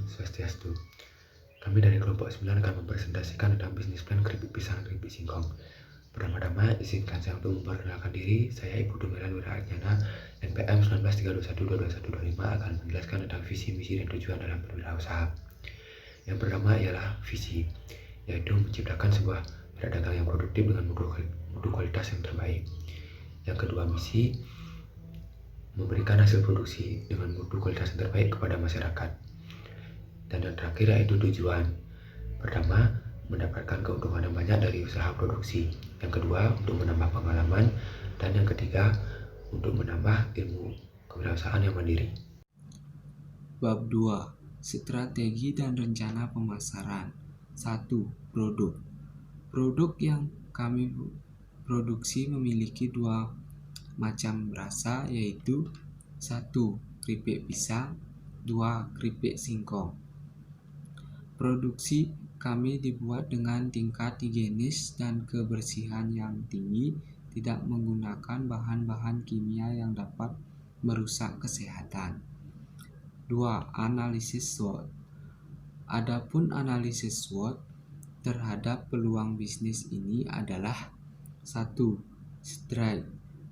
Swastiastu. Kami dari kelompok 9 akan mempresentasikan tentang bisnis plan keripik pisang dan keripik singkong. Pertama-tama, izinkan saya untuk memperkenalkan diri. Saya Ibu Dumelan Wiraaryana, NPM 193212215 akan menjelaskan tentang visi, misi, dan tujuan dalam berwirausaha. Yang pertama ialah visi, yaitu menciptakan sebuah pedagang yang produktif dengan mutu kualitas yang terbaik. Yang kedua, misi, memberikan hasil produksi dengan mutu kualitas yang terbaik kepada masyarakat. Dan yang terakhir yaitu tujuan. Pertama, mendapatkan keuntungan yang banyak dari usaha produksi. Yang kedua, untuk menambah pengalaman. Dan yang ketiga, untuk menambah ilmu kewirausahaan yang mandiri. Bab 2. Strategi dan rencana pemasaran. 1. Produk. Produk yang kami produksi memiliki dua macam rasa, yaitu 1. Keripik pisang, 2. Keripik singkong. Produksi kami dibuat dengan tingkat higienis dan kebersihan yang tinggi, tidak menggunakan bahan-bahan kimia yang dapat merusak kesehatan. 2. Analisis SWOT. Adapun analisis SWOT terhadap peluang bisnis ini adalah 1. Strength,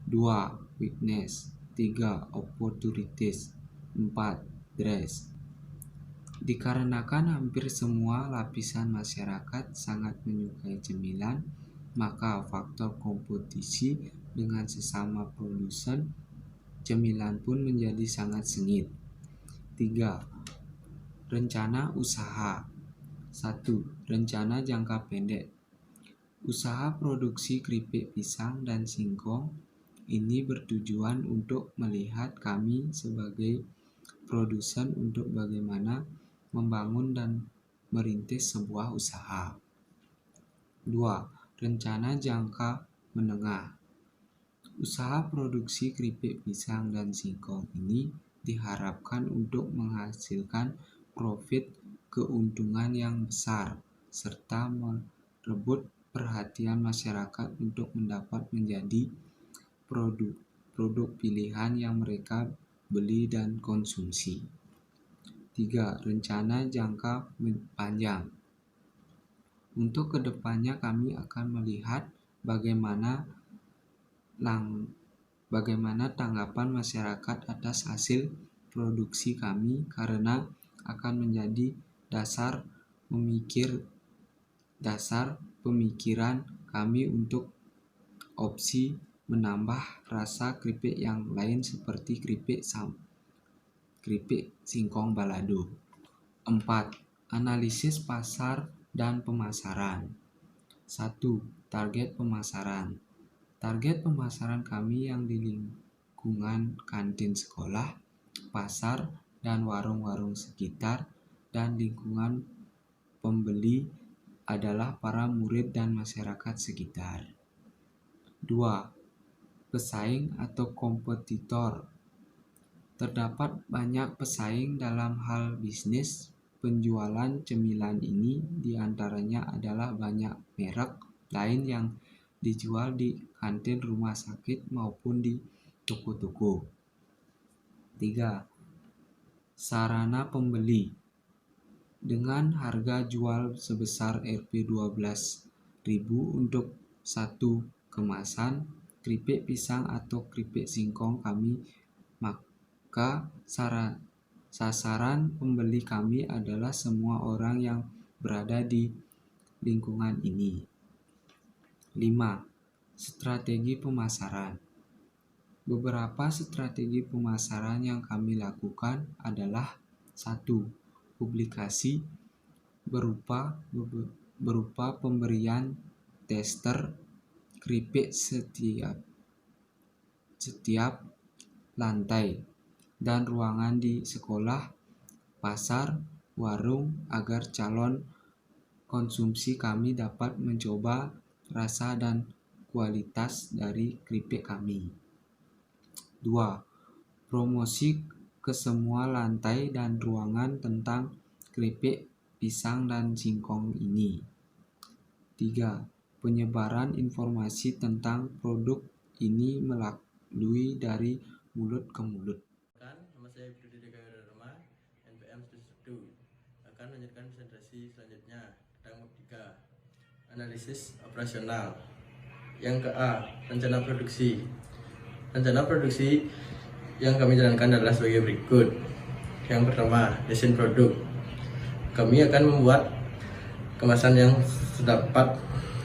2. Weakness, 3. Opportunities, 4. Threats. Dikarenakan hampir semua lapisan masyarakat sangat menyukai cemilan, maka faktor kompetisi dengan sesama produsen cemilan pun menjadi sangat sengit. 3. Rencana usaha. 1. Rencana jangka pendek. Usaha produksi keripik pisang dan singkong ini bertujuan untuk melihat kami sebagai produsen untuk bagaimana membangun dan merintis sebuah usaha. 2. Rencana jangka menengah. Usaha produksi keripik pisang dan singkong ini diharapkan untuk menghasilkan profit keuntungan yang besar serta merebut perhatian masyarakat untuk mendapat menjadi produk pilihan yang mereka beli dan konsumsi. 3. Rencana jangka panjang. Untuk kedepannya kami akan melihat bagaimana tanggapan masyarakat atas hasil produksi kami, karena akan menjadi dasar pemikiran kami untuk opsi menambah rasa keripik yang lain seperti keripik singkong balado. 4. Analisis pasar dan pemasaran. 1. Target pemasaran. Target pemasaran kami yang di lingkungan kantin sekolah, pasar, dan warung-warung sekitar, dan lingkungan pembeli adalah para murid dan masyarakat sekitar. 2. Pesaing atau kompetitor. Terdapat banyak pesaing dalam hal bisnis penjualan cemilan ini, diantaranya adalah banyak merek lain yang dijual di kantin rumah sakit maupun di toko-toko. 3. Sarana pembeli. Dengan harga jual sebesar Rp12.000 untuk satu kemasan keripik pisang atau keripik singkong kami, maka sasaran pembeli kami adalah semua orang yang berada di lingkungan ini. 5. Strategi pemasaran. Beberapa strategi pemasaran yang kami lakukan adalah 1. Publikasi berupa pemberian tester keripik setiap lantai dan ruangan di sekolah, pasar, warung, agar calon konsumsi kami dapat mencoba rasa dan kualitas dari keripik kami. 2. Promosi ke semua lantai dan ruangan tentang keripik pisang dan singkong ini. 3. Penyebaran informasi tentang produk ini melalui dari mulut ke mulut. Nama saya Budi Deka Wirarama, NPM 1. akan melanjutkan presentasi selanjutnya tentang bab 3, analisis operasional. Yang ke A, rencana produksi. Rencana produksi yang kami jalankan adalah sebagai berikut. Yang pertama, desain produk. Kami akan membuat kemasan yang sedapat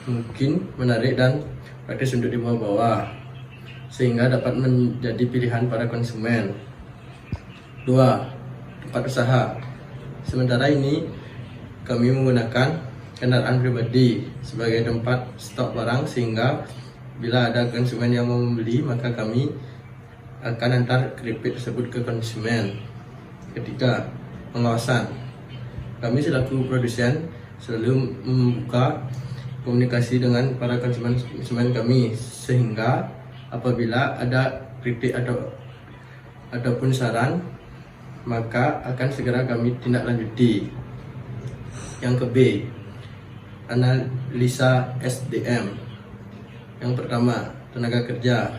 mungkin menarik dan praktis untuk dibawa-bawa, sehingga dapat menjadi pilihan para konsumen. 2. Tempat usaha. Sementara ini kami menggunakan kendaraan pribadi sebagai tempat stok barang, sehingga bila ada konsumen yang mau membeli maka kami akan antar keripik tersebut ke konsumen. Ketiga, pengawasan. Kami selaku produsen selalu membuka komunikasi dengan para konsumen kami, sehingga apabila ada kritik ataupun saran maka akan segera kami tindak lanjuti. Yang ke B, analisa SDM. Yang pertama, tenaga kerja.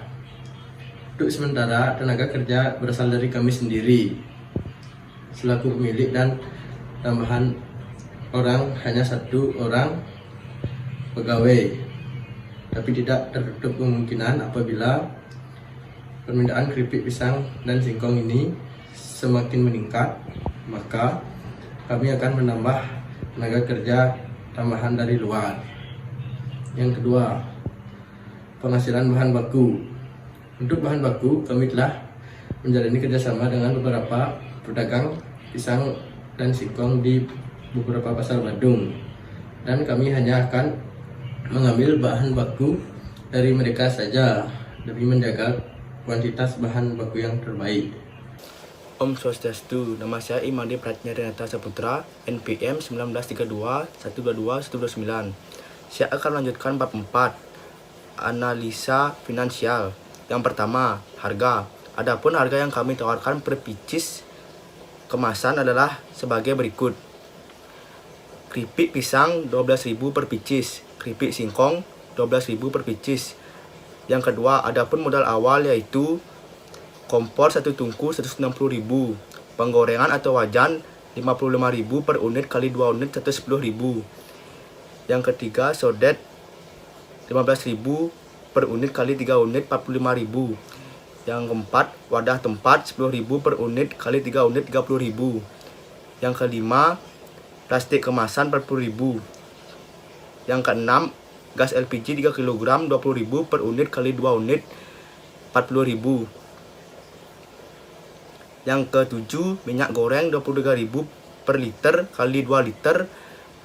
Untuk sementara tenaga kerja berasal dari kami sendiri selaku pemilik, dan tambahan orang hanya 1 orang pegawai. Tapi tidak tertutup kemungkinan apabila permintaan keripik pisang dan singkong ini semakin meningkat, maka kami akan menambah tenaga kerja tambahan dari luar. Yang kedua, penghasilan bahan baku. Untuk bahan baku, kami telah menjalani kerjasama dengan beberapa pedagang pisang dan singkong di beberapa pasar Badung, dan kami hanya akan mengambil bahan baku dari mereka saja demi menjaga kuantitas bahan baku yang terbaik. Om Swastiastu, nama saya Imadi Pratnya Renata Saputra, NPM 1932-122-129. Saya akan melanjutkan bab 4, analisa finansial. Yang pertama, harga. Adapun harga yang kami tawarkan per pieces kemasan adalah sebagai berikut. Keripik pisang 12.000 per pieces, keripik singkong 12.000 per pieces. Yang kedua, adapun modal awal yaitu kompor 1 tungku 160.000, penggorengan atau wajan 55.000 per unit kali 2 unit 110.000. Yang ketiga, sodet 15.000 per unit kali 3 unit 45.000. Yang keempat, wadah tempat 10.000 per unit kali 3 unit 30.000. Yang kelima, plastik kemasan 40.000. Yang keenam, gas LPG 3 kg 20.000 per unit kali 2 unit 40.000. Yang ketujuh, minyak goreng 23.000 per liter kali 2 liter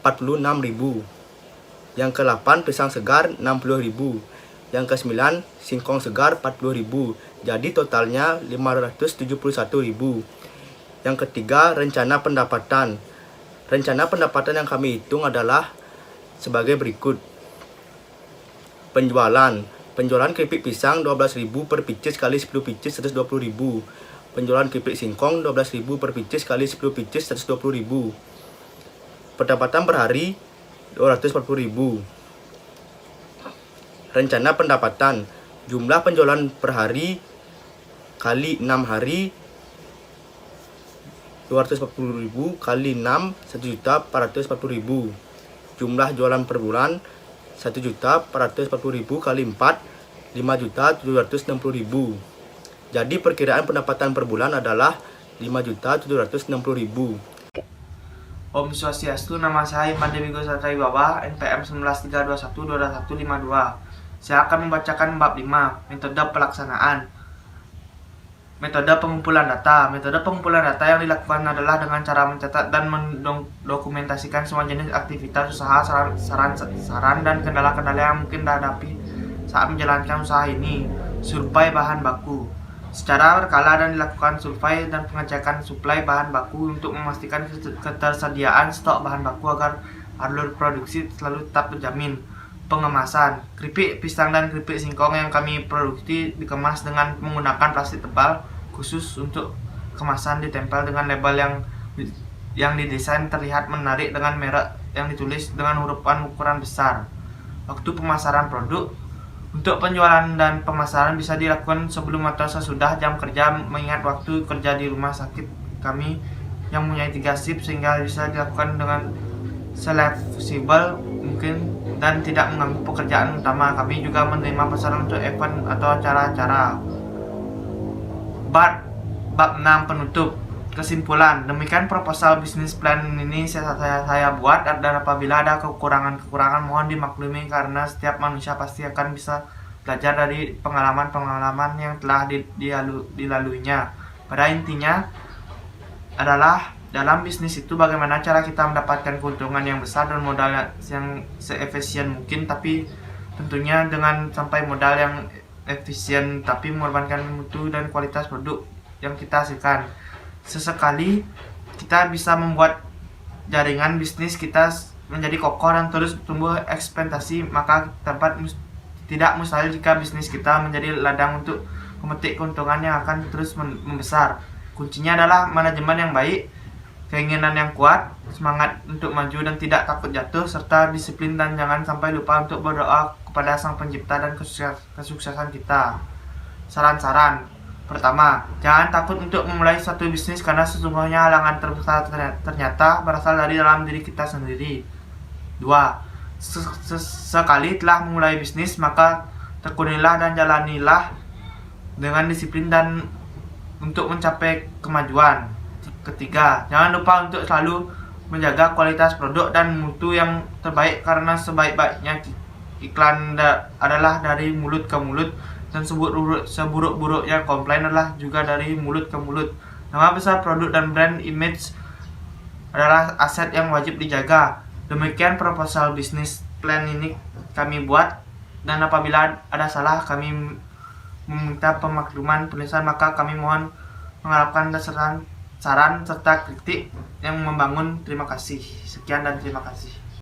46.000. Yang ke-8, pisang segar 60.000. Yang ke-9, singkong segar 40.000. Jadi totalnya 571.000. Yang ketiga, rencana pendapatan. Rencana pendapatan yang kami hitung adalah sebagai berikut. Penjualan keripik pisang 12.000 per pieces kali 10 pieces 120.000. Penjualan keripik singkong 12.000 per pieces kali 10 pieces 120.000. Pendapatan per hari 240.000. Rencana pendapatan, jumlah penjualan per hari kali 6 hari 240.000 kali 6 1.440.000. Jumlah jualan per bulan 1.440.000 kali 4 5.760.000. Jadi perkiraan pendapatan per bulan adalah 5.760.000. Om Swastiastu, nama saya Imade Wigo Satrai Bawah, NPM 1932-2152. Saya akan membacakan bab 5, metode pelaksanaan. Metode pengumpulan data. Metode pengumpulan data yang dilakukan adalah dengan cara mencatat dan mendokumentasikan semua jenis aktivitas usaha, saran dan kendala-kendala yang mungkin dihadapi saat menjalankan usaha ini. Survei bahan baku. Secara berkala dan dilakukan survei dan pengecekan suplai bahan baku untuk memastikan ketersediaan stok bahan baku agar alur produksi selalu tetap terjamin. Pengemasan. Keripik pisang dan keripik singkong yang kami produksi dikemas dengan menggunakan plastik tebal khusus untuk kemasan, ditempel dengan label yang didesain terlihat menarik dengan merek yang ditulis dengan hurufan ukuran besar. Waktu pemasaran produk. Untuk penjualan dan pemasaran bisa dilakukan sebelum atau sesudah jam kerja, mengingat waktu kerja di rumah sakit kami yang mempunyai 3 shift sehingga bisa dilakukan dengan fleksibel mungkin dan tidak mengganggu pekerjaan utama. Kami juga menerima pesanan untuk event atau acara-acara. Bab 6 penutup. Kesimpulan, demikian proposal bisnis plan ini saya buat, dan apabila ada kekurangan mohon dimaklumi karena setiap manusia pasti akan bisa belajar dari pengalaman-pengalaman yang telah dilaluinya. Pada intinya adalah dalam bisnis itu bagaimana cara kita mendapatkan keuntungan yang besar dan modal yang seefisien mungkin, tapi tentunya dengan sampai modal yang efisien tapi mengorbankan mutu dan kualitas produk yang kita hasilkan. Sesekali kita bisa membuat jaringan bisnis kita menjadi kokoh dan terus tumbuh ekspansi, maka tidak mustahil jika bisnis kita menjadi ladang untuk memetik keuntungan yang akan terus membesar. Kuncinya adalah manajemen yang baik, keinginan yang kuat, semangat untuk maju dan tidak takut jatuh, serta disiplin, dan jangan sampai lupa untuk berdoa kepada Sang Pencipta dan kesuksesan kita. Saran-saran. Pertama, jangan takut untuk memulai suatu bisnis karena sesungguhnya halangan terbesar ternyata berasal dari dalam diri kita sendiri. 2. Sekali telah memulai bisnis, maka tekunilah dan jalanilah dengan disiplin dan untuk mencapai kemajuan. Ketiga, jangan lupa untuk selalu menjaga kualitas produk dan mutu yang terbaik karena sebaik-baiknya iklan adalah dari mulut ke mulut, dan seburuk-buruknya komplain adalah juga dari mulut ke mulut. Nama besar produk dan brand image adalah aset yang wajib dijaga. Demikian proposal bisnis plan ini kami buat, dan apabila ada salah kami meminta pemakluman penulisan, maka kami mohon mengharapkan saran serta kritik yang membangun. Terima kasih. Sekian dan terima kasih.